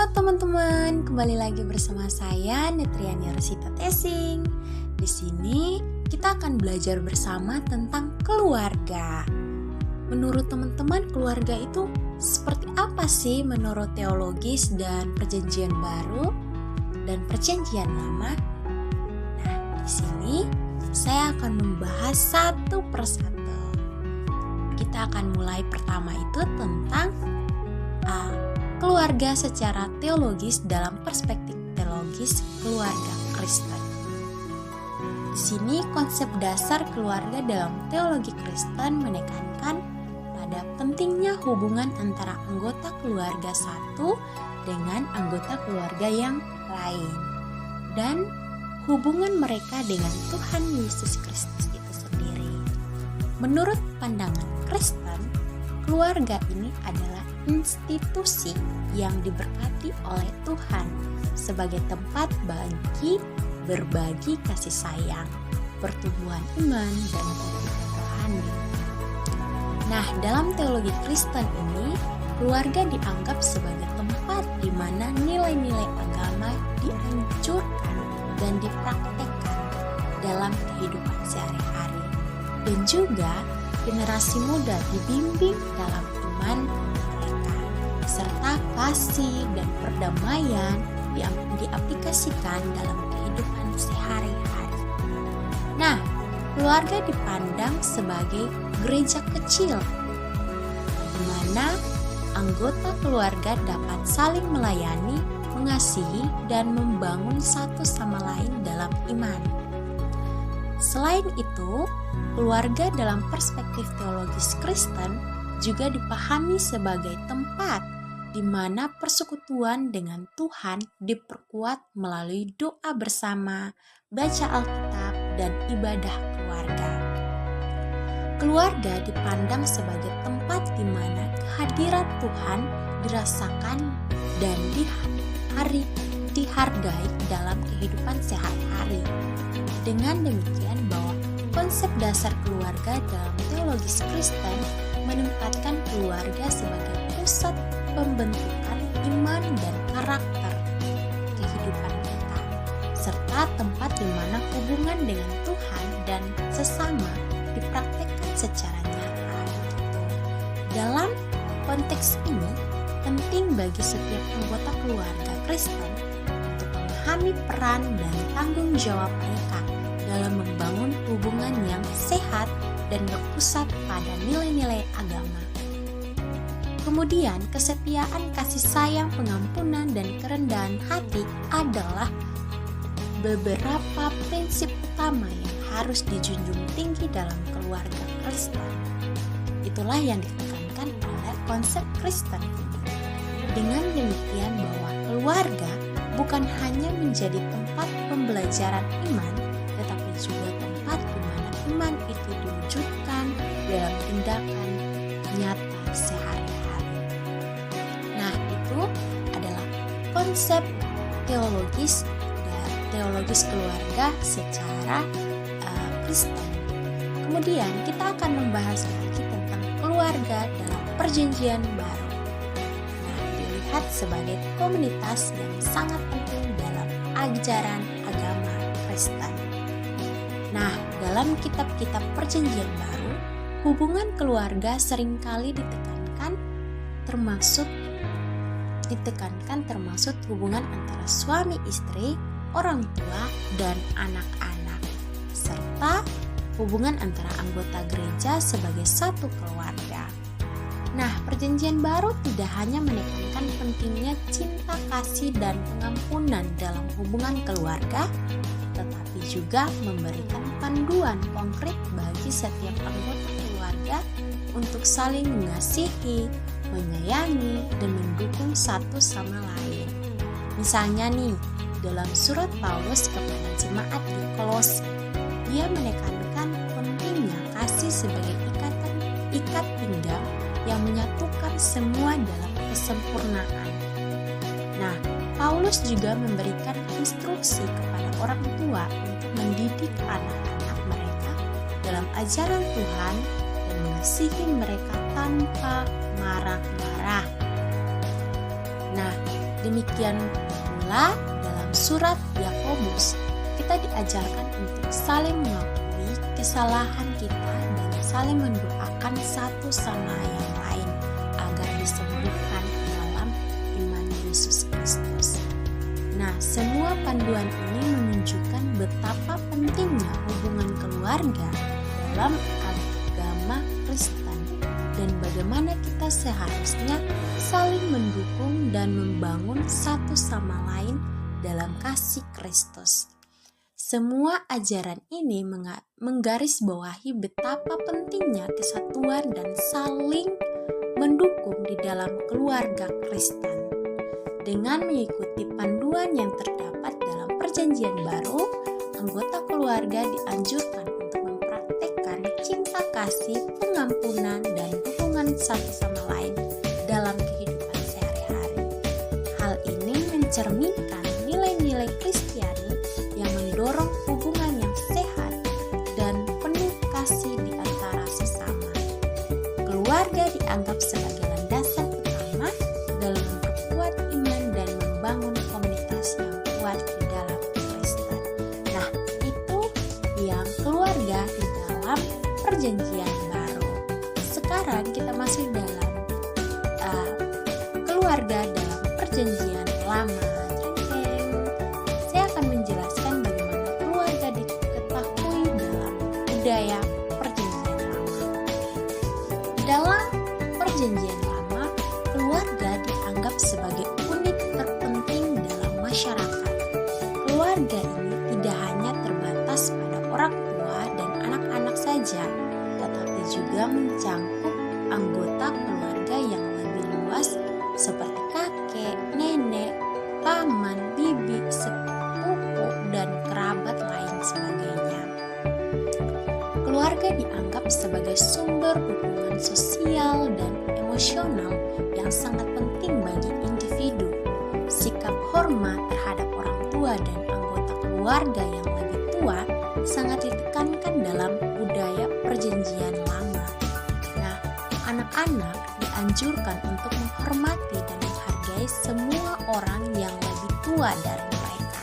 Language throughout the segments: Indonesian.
Halo teman-teman, kembali lagi bersama saya Netriani Rosita Tesing. Di sini kita akan belajar bersama tentang keluarga. Menurut teman-teman, keluarga itu seperti apa sih menurut teologis dan Perjanjian Baru dan Perjanjian Lama? Nah, di sini saya akan membahas satu persatu. Kita akan mulai pertama itu tentang keluarga secara teologis dalam perspektif teologis keluarga Kristen. Di sini konsep dasar keluarga dalam teologi Kristen menekankan pada pentingnya hubungan antara anggota keluarga satu dengan anggota keluarga yang lain dan hubungan mereka dengan Tuhan Yesus Kristus itu sendiri. Menurut pandangan Kristen, keluarga ini adalah institusi yang diberkati oleh Tuhan sebagai tempat bagi berbagi kasih sayang, pertumbuhan iman, dan kehidupan rohani. Nah, dalam teologi Kristen ini, keluarga dianggap sebagai tempat di mana nilai-nilai agama dianjurkan dan dipraktekkan dalam kehidupan sehari-hari, dan juga generasi muda dibimbing dalam iman mereka, serta kasih dan perdamaian diaplikasikan dalam kehidupan sehari-hari. Nah, keluarga dipandang sebagai gereja kecil, di mana anggota keluarga dapat saling melayani, mengasihi, dan membangun satu sama lain dalam iman. Selain itu, keluarga dalam perspektif teologis Kristen juga dipahami sebagai tempat di mana persekutuan dengan Tuhan diperkuat melalui doa bersama, baca Alkitab, dan ibadah keluarga. Keluarga dipandang sebagai tempat di mana kehadiran Tuhan dirasakan dan dihargai dalam kehidupan sehari-hari. Dengan demikian bahwa konsep dasar keluarga dalam teologis Kristen menempatkan keluarga sebagai pusat pembentukan iman dan karakter kehidupan kita, serta tempat di mana hubungan dengan Tuhan dan sesama dipraktikkan secara nyata. Dalam konteks ini, penting bagi setiap anggota keluarga Kristen untuk memahami peran dan tanggung jawab mereka dalam membangun hubungan yang sehat dan berpusat pada nilai-nilai agama. Kemudian, kesetiaan, kasih sayang, pengampunan, dan kerendahan hati adalah beberapa prinsip utama yang harus dijunjung tinggi dalam keluarga Kristen. Itulah yang ditekankan oleh konsep Kristen. Dengan demikian bahwa keluarga bukan hanya menjadi tempat pembelajaran iman, tetapi juga tempat di mana iman itu diwujudkan dalam tindakan nyata sehari-hari. Nah, itu adalah konsep teologis keluarga secara Kristen. Kemudian kita akan membahas lagi tentang keluarga dalam Perjanjian Baru. Nah, dilihat sebagai komunitas yang sangat penting dalam ajaran agama Kristen. Nah, dalam kitab-kitab Perjanjian Baru, hubungan keluarga seringkali ditekankan termasuk hubungan antara suami istri, orang tua, dan anak-anak, serta hubungan antara anggota gereja sebagai satu keluarga. Nah, Perjanjian Baru tidak hanya menekankan pentingnya cinta kasih dan pengampunan dalam hubungan keluarga, tetapi juga memberikan panduan konkret bagi setiap anggota keluarga untuk saling mengasihi, menyayangi, dan mendukung satu sama lain. Misalnya nih, dalam surat Paulus kepada jemaat di Kolose, dia menekankan pentingnya kasih sebagai ikat pinggang yang menyatukan semua dalam kesempurnaan. Nah, Paulus juga memberikan instruksi kepada orang tua untuk mendidik anak-anak mereka dalam ajaran Tuhan dan mengasihi mereka tanpa marah-marah. Nah, Demikian pula dalam surat Yakobus, kita diajarkan untuk saling mengakui kesalahan kita dan saling mendoakan satu sama yang lain agar disembuhkan dalam iman Yesus Kristus. Nah, semua panduan ini menunjukkan betapa pentingnya hubungan keluarga dalam agama Kristen dan bagaimana kita seharusnya saling mendukung dan membangun satu sama lain dalam kasih Kristus. Semua ajaran ini menggarisbawahi betapa pentingnya kesatuan dan saling mendukung di dalam keluarga Kristen. Dengan mengikuti panduan yang terdapat dalam Perjanjian Baru, anggota keluarga dianjurkan untuk mempraktekkan cinta kasih, pengampunan, dan dukungan satu sama lain dalam kehidupan sehari-hari. Hal ini mencerminkan nilai-nilai Kristiani yang mendorong hubungan yang sehat dan penuh kasih di antara sesama. Keluarga dianggap sebagai landasan utama dalam memperkuat iman dan membangun komunitas yang kuat di dalam Kristen. Nah, itu yang keluarga di dalam Perjanjian Baru. Sekarang kita masuk dalam keluarga dalam Perjanjian Lama. Saya akan menjelaskan bagaimana keluarga diketahui dalam budaya Perjanjian Lama. Dalam Perjanjian Lama, keluarga dianggap sebagai unit terpenting dalam masyarakat. Keluarga ini tidak hanya terbatas pada orang tua dan anak-anak saja, tetapi juga mencangkup anggota keluarga yang lebih luas seperti kakek, nenek, paman, bibi, sepupu, dan kerabat lain sebagainya. Keluarga dianggap sebagai sumber dukungan sosial dan emosional yang sangat penting bagi individu. Sikap hormat terhadap orang tua dan anggota keluarga yang lebih tua sangat ditekankan dalam budaya Perjanjian Lama. Nah, anak-anak dianjurkan untuk menghormati dan menghargai semua orang yang lebih tua dari mereka.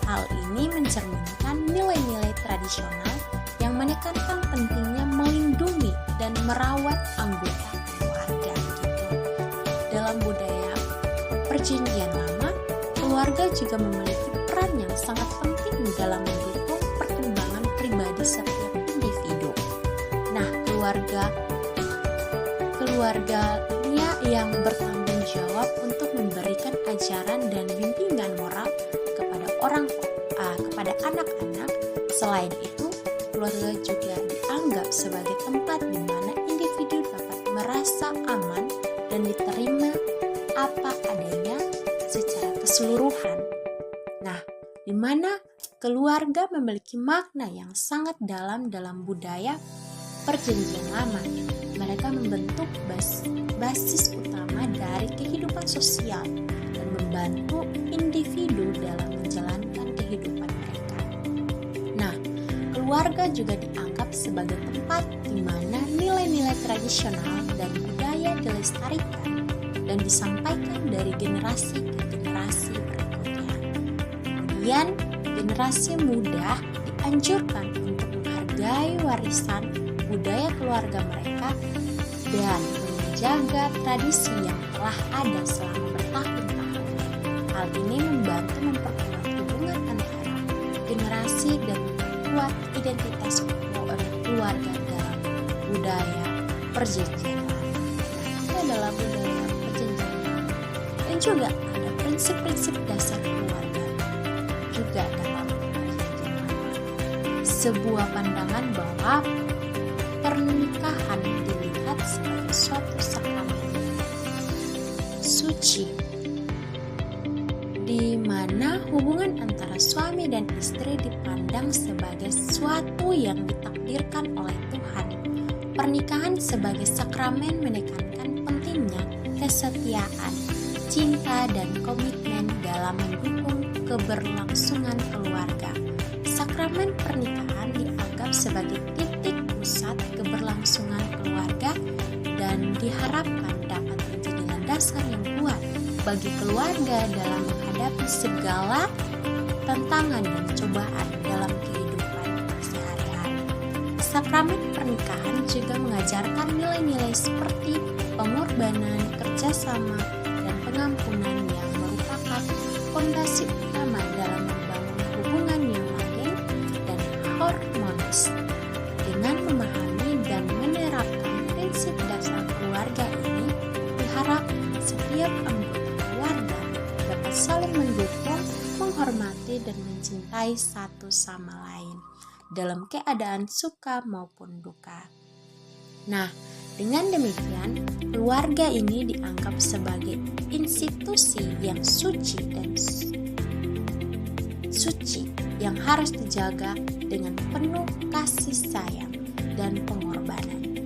Hal ini mencerminkan nilai-nilai tradisional yang menekankan pentingnya melindungi dan merawat anggota keluarga. Dalam budaya Perjanjian Lama, keluarga juga memiliki peran yang sangat penting dalam mendukung perkembangan pribadi setiap individu. Nah, keluarganya yang bertanggung jawab untuk memberikan ajaran dan bimbingan moral kepada anak-anak. Selain itu, keluarga juga dianggap sebagai tempat di mana individu dapat merasa aman dan diterima apa adanya secara keseluruhan. Nah, di mana keluarga memiliki makna yang sangat dalam budaya Perjanjian Lama. Mereka membentuk basis utama dari kehidupan sosial dan membantu individu dalam menjalankan kehidupan mereka. Nah, keluarga juga dianggap sebagai tempat di mana nilai-nilai tradisional dan budaya dilestarikan dan disampaikan dari generasi ke generasi berikutnya. Kemudian, generasi muda dianjurkan untuk menghargai warisan budaya keluarga mereka dan menjaga tradisi yang telah ada selama bertahun-tahun. Hal ini membantu memperkuat hubungan antara generasi dan memperkuat identitas keluarga dalam budaya Perjanjian Lama. Itu adalah budaya Perjanjian Lama. Dan juga ada prinsip-prinsip dasar keluarga juga dalam Perjanjian Lama. Sebuah pandangan bahwa pernikahan dilihat sebagai suatu sakramen suci, di mana hubungan antara suami dan istri dipandang sebagai sesuatu yang ditakdirkan oleh Tuhan. Pernikahan sebagai sakramen menekankan pentingnya kesetiaan, cinta, dan komitmen dalam mendukung keberlangsungan keluarga. Sakramen pernikahan dianggap sebagai titik pusat keberlangsungan keluarga dan diharapkan dapat menjadi landasan yang kuat bagi keluarga dalam menghadapi segala tantangan dan cobaan dalam kehidupan sehari-hari. Sakramen pernikahan juga mengajarkan nilai-nilai seperti pengorbanan, kerjasama, dan pengampunan yang merupakan fondasi utama dalam membangun hubungan yang langgeng dan harmonis. Dengan memahami dan menerapkan prinsip dasar keluarga ini, diharap setiap anggota keluarga dapat saling mendukung, menghormati, dan mencintai satu sama lain dalam keadaan suka maupun duka. Nah, dengan demikian, keluarga ini dianggap sebagai institusi yang suci yang harus dijaga dengan penuh kasih sayang dan pengorbanan.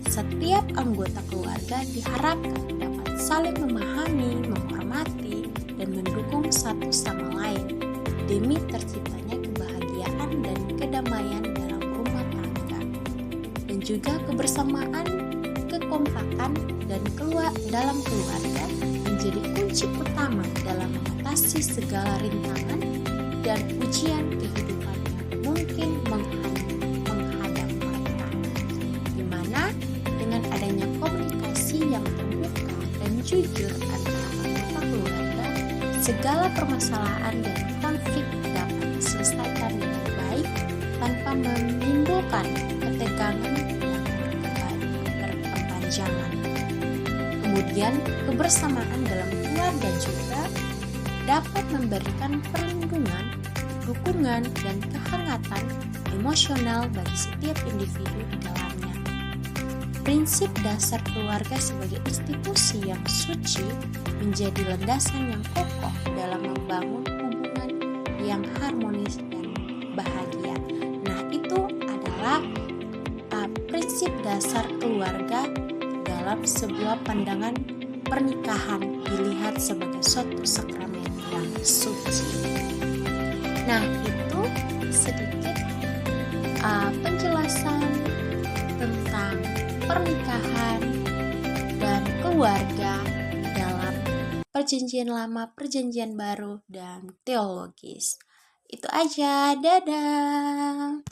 Setiap anggota keluarga diharapkan dapat saling memahami, menghormati, dan mendukung satu sama lain demi terciptanya kebahagiaan dan kedamaian dalam rumah tangga, dan juga kebersamaan, kekompakan, dan dalam keluarga menjadi kunci utama dalam mengatasi segala rintangan dan ujian kehidupan yang mungkin menghadap mereka, di mana dengan adanya komunikasi yang terbuka dan jujur antara anggota keluarga, segala permasalahan dan konflik dapat diselesaikan dengan baik tanpa menimbulkan ketegangan yang berkepanjangan. Kemudian, kebersamaan dalam keluarga juga dapat memberikan perlindungan, dukungan, dan kehangatan emosional bagi setiap individu di dalamnya. Prinsip dasar keluarga sebagai institusi yang suci menjadi landasan yang kokoh dalam membangun hubungan yang harmonis dan bahagia. Nah, itu adalah prinsip dasar keluarga dalam sebuah pandangan pernikahan dilihat sebagai suatu sakramen yang suci. Nah, itu sedikit penjelasan tentang pernikahan dan keluarga dalam perjanjian lama, perjanjian baru, dan teologis. Itu aja, dadah.